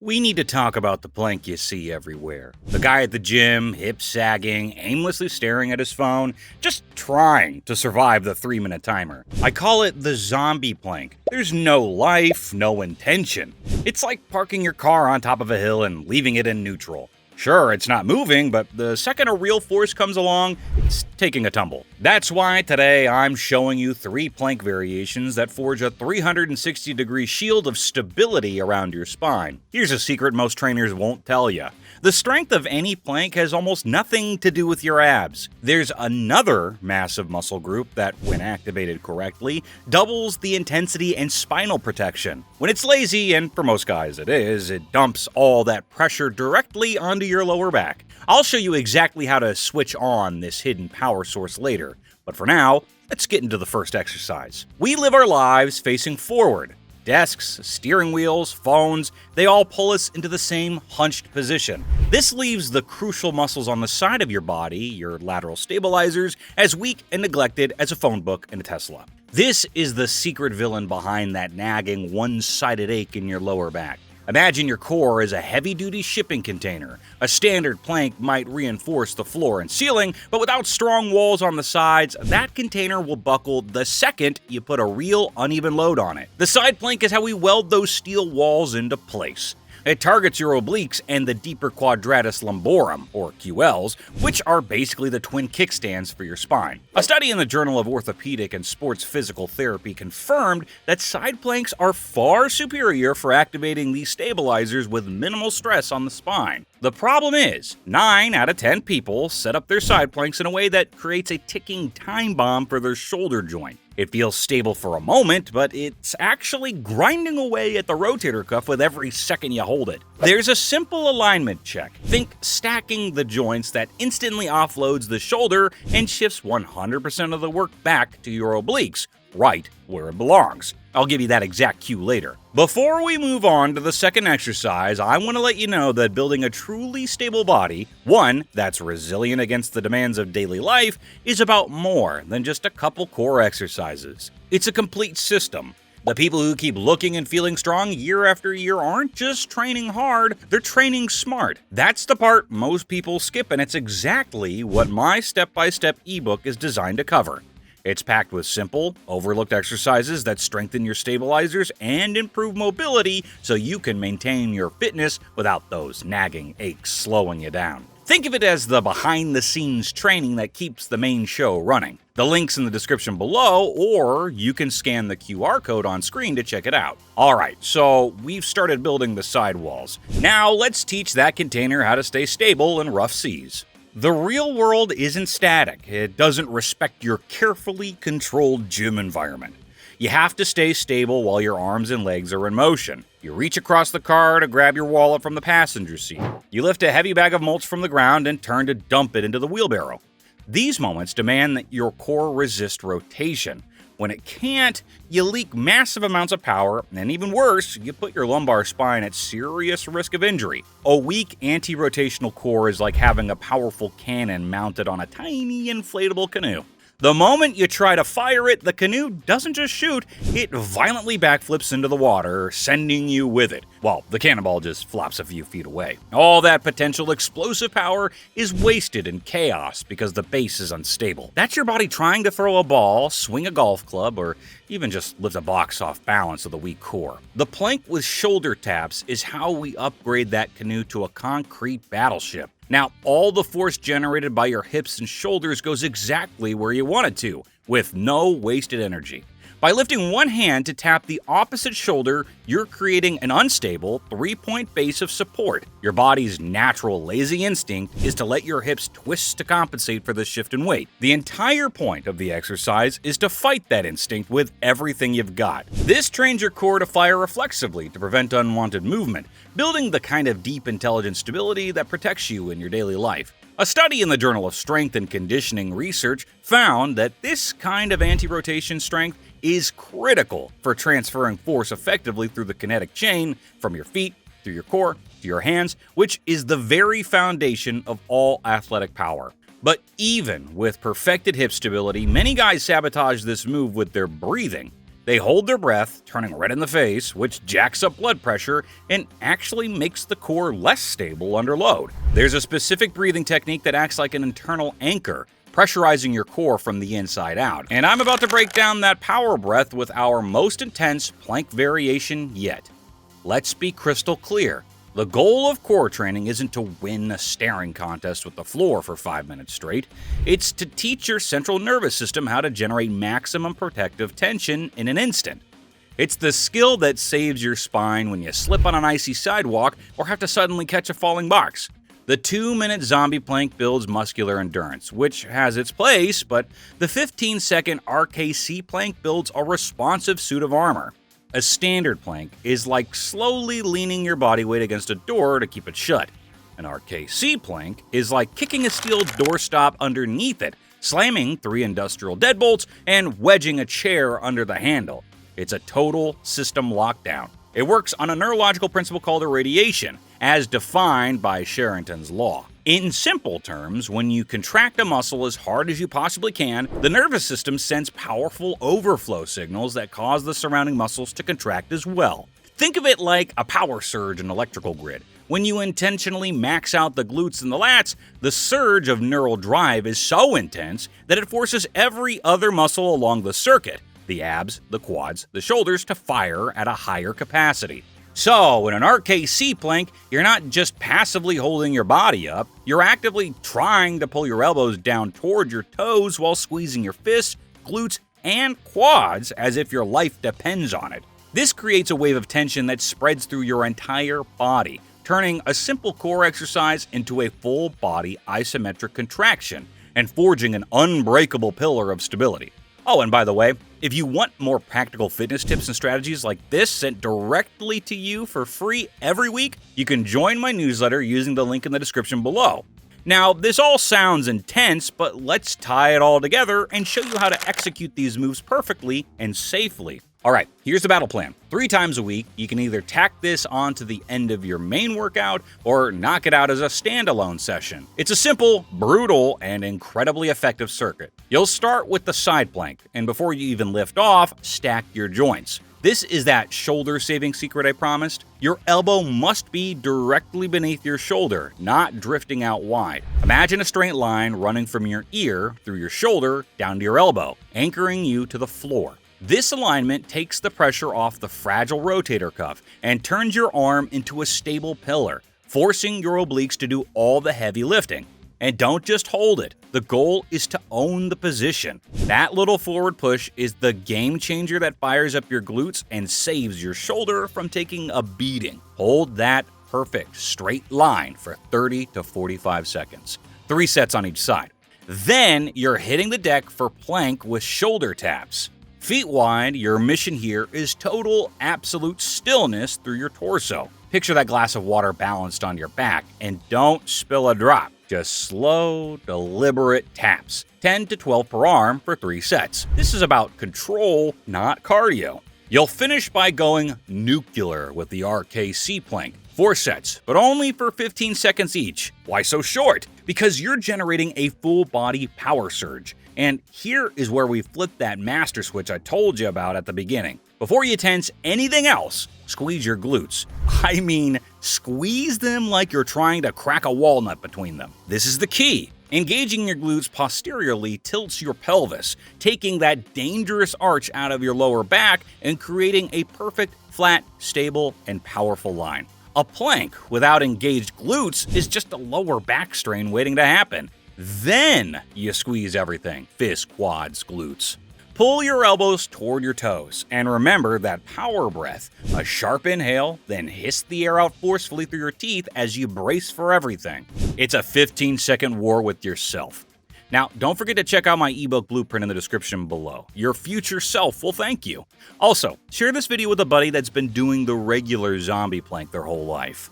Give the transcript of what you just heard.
We need to talk about the plank you see everywhere. The guy at the gym, hips sagging, aimlessly staring at his phone, just trying to survive the 3-minute timer. I call it the zombie plank. There's no life, no intention. It's like parking your car on top of a hill and leaving it in neutral. Sure, it's not moving, but the second a real force comes along, it's taking a tumble. That's why today I'm showing you 3 plank variations that forge a 360-degree shield of stability around your spine. Here's a secret most trainers won't tell you. The strength of any plank has almost nothing to do with your abs. There's another massive muscle group that, when activated correctly, doubles the intensity and spinal protection. When it's lazy, and for most guys it is, it dumps all that pressure directly onto your lower back. I'll show you exactly how to switch on this hidden power source later, but for now, let's get into the first exercise. We live our lives facing forward. Desks, steering wheels, phones, they all pull us into the same hunched position. This leaves the crucial muscles on the side of your body, your lateral stabilizers, as weak and neglected as a phone book and a Tesla. This is the secret villain behind that nagging one-sided ache in your lower back. Imagine your core as a heavy-duty shipping container. A standard plank might reinforce the floor and ceiling, but without strong walls on the sides, that container will buckle the second you put a real uneven load on it. The side plank is how we weld those steel walls into place. It targets your obliques and the deeper quadratus lumborum, or QLs, which are basically the twin kickstands for your spine. A study in the Journal of Orthopedic and Sports Physical Therapy confirmed that side planks are far superior for activating these stabilizers with minimal stress on the spine. The problem is, 9 out of 10 people set up their side planks in a way that creates a ticking time bomb for their shoulder joint. It feels stable for a moment, but it's actually grinding away at the rotator cuff with every second you hold it. There's a simple alignment check. Think stacking the joints that instantly offloads the shoulder and shifts 100% of the work back to your obliques, right where it belongs. I'll give you that exact cue later. Before we move on to the second exercise, I want to let you know that building a truly stable body, one that's resilient against the demands of daily life, is about more than just a couple core exercises. It's a complete system. The people who keep looking and feeling strong year after year aren't just training hard, they're training smart. That's the part most people skip, and it's exactly what my step-by-step ebook is designed to cover. It's packed with simple, overlooked exercises that strengthen your stabilizers and improve mobility so you can maintain your fitness without those nagging aches slowing you down. Think of it as the behind-the-scenes training that keeps the main show running. The link's in the description below, or you can scan the QR code on screen to check it out. Alright, so we've started building the sidewalls. Now let's teach that container how to stay stable in rough seas. The real world isn't static. It doesn't respect your carefully controlled gym environment. You have to stay stable while your arms and legs are in motion. You reach across the car to grab your wallet from the passenger seat. You lift a heavy bag of mulch from the ground and turn to dump it into the wheelbarrow. These moments demand that your core resist rotation. When it can't, you leak massive amounts of power, and even worse, you put your lumbar spine at serious risk of injury. A weak anti-rotational core is like having a powerful cannon mounted on a tiny inflatable canoe. The moment you try to fire it, the canoe doesn't just shoot, it violently backflips into the water, sending you with it, while the cannonball just flops a few feet away. All that potential explosive power is wasted in chaos because the base is unstable. That's your body trying to throw a ball, swing a golf club, or even just lift a box off balance with a weak core. The plank with shoulder taps is how we upgrade that canoe to a concrete battleship. Now, all the force generated by your hips and shoulders goes exactly where you want it to, with no wasted energy. By lifting one hand to tap the opposite shoulder, you're creating an unstable 3-point base of support. Your body's natural lazy instinct is to let your hips twist to compensate for the shift in weight. The entire point of the exercise is to fight that instinct with everything you've got. This trains your core to fire reflexively to prevent unwanted movement, building the kind of deep intelligent stability that protects you in your daily life. A study in the Journal of Strength and Conditioning Research found that this kind of anti-rotation strength is critical for transferring force effectively through the kinetic chain from your feet, through your core, to your hands, which is the very foundation of all athletic power. But even with perfected hip stability, many guys sabotage this move with their breathing. They hold their breath, turning red in the face, which jacks up blood pressure and actually makes the core less stable under load. There's a specific breathing technique that acts like an internal anchor, pressurizing your core from the inside out. And I'm about to break down that power breath with our most intense plank variation yet. Let's be crystal clear. The goal of core training isn't to win a staring contest with the floor for 5 minutes straight. It's to teach your central nervous system how to generate maximum protective tension in an instant. It's the skill that saves your spine when you slip on an icy sidewalk or have to suddenly catch a falling box. The 2-minute zombie plank builds muscular endurance, which has its place, but the 15-second RKC plank builds a responsive suit of armor. A standard plank is like slowly leaning your body weight against a door to keep it shut. An RKC plank is like kicking a steel doorstop underneath it, slamming 3 industrial deadbolts, and wedging a chair under the handle. It's a total system lockdown. It works on a neurological principle called irradiation, as defined by Sherrington's law. In simple terms, when you contract a muscle as hard as you possibly can, the nervous system sends powerful overflow signals that cause the surrounding muscles to contract as well. Think of it like a power surge in an electrical grid. When you intentionally max out the glutes and the lats, the surge of neural drive is so intense that it forces every other muscle along the circuit, the abs, the quads, the shoulders, to fire at a higher capacity. So, in an RKC plank, you're not just passively holding your body up, you're actively trying to pull your elbows down toward your toes while squeezing your fists, glutes, and quads as if your life depends on it. This creates a wave of tension that spreads through your entire body, turning a simple core exercise into a full-body isometric contraction and forging an unbreakable pillar of stability. Oh, and by the way, if you want more practical fitness tips and strategies like this sent directly to you for free every week, you can join my newsletter using the link in the description below. Now, this all sounds intense, but let's tie it all together and show you how to execute these moves perfectly and safely. Alright, here's the battle plan. 3 times a week, you can either tack this onto the end of your main workout or knock it out as a standalone session. It's a simple, brutal, and incredibly effective circuit. You'll start with the side plank, and before you even lift off, stack your joints. This is that shoulder-saving secret I promised. Your elbow must be directly beneath your shoulder, not drifting out wide. Imagine a straight line running from your ear through your shoulder down to your elbow, anchoring you to the floor. This alignment takes the pressure off the fragile rotator cuff and turns your arm into a stable pillar, forcing your obliques to do all the heavy lifting. And don't just hold it. The goal is to own the position. That little forward push is the game changer that fires up your glutes and saves your shoulder from taking a beating. Hold that perfect straight line for 30 to 45 seconds. 3 sets on each side. Then you're hitting the deck for plank with shoulder taps. Feet wide, your mission here is total, absolute stillness through your torso. Picture that glass of water balanced on your back, and don't spill a drop. Just slow, deliberate taps. 10 to 12 per arm for 3 sets. This is about control, not cardio. You'll finish by going nuclear with the RKC plank. 4 sets, but only for 15 seconds each. Why so short? Because you're generating a full-body power surge. And here is where we flip that master switch I told you about at the beginning. Before you tense anything else, squeeze your glutes. I mean, squeeze them like you're trying to crack a walnut between them. This is the key. Engaging your glutes posteriorly tilts your pelvis, taking that dangerous arch out of your lower back and creating a perfect, flat, stable, and powerful line. A plank without engaged glutes is just a lower back strain waiting to happen. Then you squeeze everything, fists, quads, glutes. Pull your elbows toward your toes, and remember that power breath. A sharp inhale, then hiss the air out forcefully through your teeth as you brace for everything. It's a 15-second war with yourself. Now, don't forget to check out my ebook blueprint in the description below. Your future self will thank you. Also, share this video with a buddy that's been doing the regular zombie plank their whole life.